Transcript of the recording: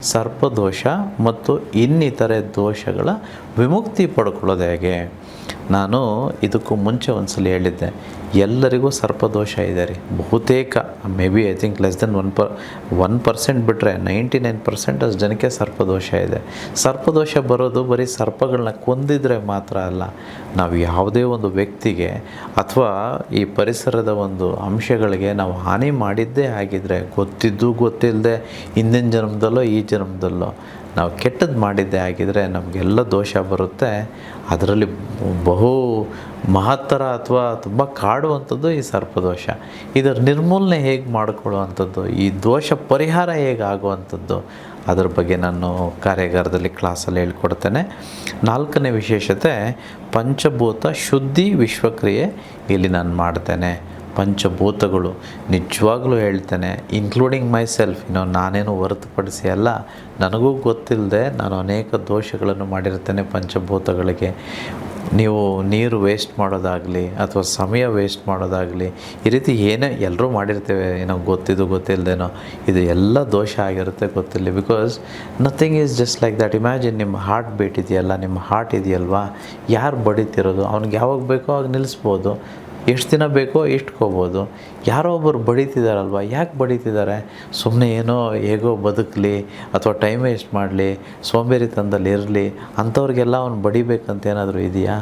ಸರ್ಪದೋಷ ಮತ್ತು ಇನ್ನಿತರೆ ದೋಷಗಳ ವಿಮುಕ್ತಿ ಪಡ್ಕೊಳ್ಳೋದು ಹೇಗೆ? ನಾನು ಇದಕ್ಕೂ ಮುಂಚೆ ಒಂದು ಸಲ ಹೇಳಿದ್ದೆ, ಎಲ್ಲರಿಗೂ ಸರ್ಪದೋಷ ಇದೆ ರೀ. ಬಹುತೇಕ may be I think less than 1% ಬಿಟ್ಟರೆ 99% ಅಷ್ಟು ಜನಕ್ಕೆ ಸರ್ಪದೋಷ ಇದೆ. ಸರ್ಪದೋಷ ಬರೋದು ಬರೀ ಸರ್ಪಗಳನ್ನ ಕೊಂದಿದ್ರೆ ಮಾತ್ರ ಅಲ್ಲ, ನಾವು ಯಾವುದೇ ಒಂದು ವ್ಯಕ್ತಿಗೆ ಅಥವಾ ಈ ಪರಿಸರದ ಒಂದು ಅಂಶಗಳಿಗೆ ನಾವು ಹಾನಿ ಮಾಡಿದ್ದೇ ಆಗಿದ್ದರೆ, ಗೊತ್ತಿದ್ದು ಗೊತ್ತಿಲ್ಲದೆ ಹಿಂದಿನ ಜನ್ಮದಲ್ಲೋ ಈ ಜನ್ಮದಲ್ಲೋ ನಾವು ಕೆಟ್ಟದ್ದು ಮಾಡಿದ್ದೇ ಆಗಿದ್ದರೆ ನಮಗೆಲ್ಲ ದೋಷ ಬರುತ್ತೆ. ಅದರಲ್ಲಿ ಬಹು ಮಹತ್ತರ ಅಥವಾ ತುಂಬ ಕಾಡುವಂಥದ್ದು ಈ ಸರ್ಪದೋಷ. ಇದರ ನಿರ್ಮೂಲನೆ ಹೇಗೆ ಮಾಡಿಕೊಳ್ಳುವಂಥದ್ದು, ಈ ದೋಷ ಪರಿಹಾರ ಹೇಗೆ ಆಗುವಂಥದ್ದು, ಅದರ ಬಗ್ಗೆ ನಾನು ಕಾರ್ಯಾಗಾರದಲ್ಲಿ ಕ್ಲಾಸಲ್ಲಿ ಹೇಳ್ಕೊಡ್ತೇನೆ. 4ನೇ ವಿಶೇಷತೆ ಪಂಚಭೂತ ಶುದ್ಧಿ ವಿಶ್ವಕ್ರಿಯೆ ಇಲ್ಲಿ ನಾನು ಮಾಡ್ತೇನೆ. ಪಂಚಭೂತಗಳು ನಿಜವಾಗ್ಲೂ ಹೇಳ್ತೇನೆ, ಇನ್ಕ್ಲೂಡಿಂಗ್ ಮೈ ಸೆಲ್ಫ್, ನಾನೇನು ಹೊರತುಪಡಿಸಿ ಅಲ್ಲ, ನನಗೂ ಗೊತ್ತಿಲ್ಲದೆ ನಾನು ಅನೇಕ ದೋಷಗಳನ್ನು ಮಾಡಿರ್ತೇನೆ ಪಂಚಭೂತಗಳಿಗೆ. ನೀವು ನೀರು ವೇಸ್ಟ್ ಮಾಡೋದಾಗಲಿ ಅಥವಾ ಸಮಯ ವೇಸ್ಟ್ ಮಾಡೋದಾಗಲಿ, ಈ ರೀತಿ ಏನೇ ಎಲ್ಲರೂ ಮಾಡಿರ್ತೇವೆ, ಗೊತ್ತಿದ್ದು ಗೊತ್ತಿಲ್ಲದೇನೋ, ಇದು ಎಲ್ಲ ದೋಷ ಆಗಿರುತ್ತೆ ಗೊತ್ತಿಲ್ಲ. Because nothing is just like that. Imagine, ನಿಮ್ಮ ಹಾರ್ಟ್ ಬೀಟ್ ಇದೆಯಲ್ಲ, ನಿಮ್ಮ ಹಾರ್ಟ್ ಇದೆಯಲ್ವಾ, ಯಾರು ಬಡಿತಿರೋದು, ಅವ್ನಿಗೆ ಯಾವಾಗ ಬೇಕೋ ಆಗ ನಿಲ್ಲಿಸ್ಬೋದು, ಎಷ್ಟು ದಿನ ಬೇಕೋ ಇಟ್ಕೋಬೋದು. ಯಾರೋ ಒಬ್ಬರು ಬಡಿತಿದ್ದಾರಲ್ವ, ಯಾಕೆ ಬಡಿತಿದ್ದಾರೆ? ಸುಮ್ಮನೆ ಏನೋ ಹೇಗೋ ಬದುಕಲಿ ಅಥವಾ ಟೈಮ್ ವೇಸ್ಟ್ ಮಾಡಲಿ, ಸೋಂಬೇರಿತನದಲ್ಲಿ ಇರಲಿ, ಅಂಥವ್ರಿಗೆಲ್ಲ ಅವ್ನು ಬಡಿಬೇಕಂತ ಏನಾದರೂ ಇದೆಯಾ?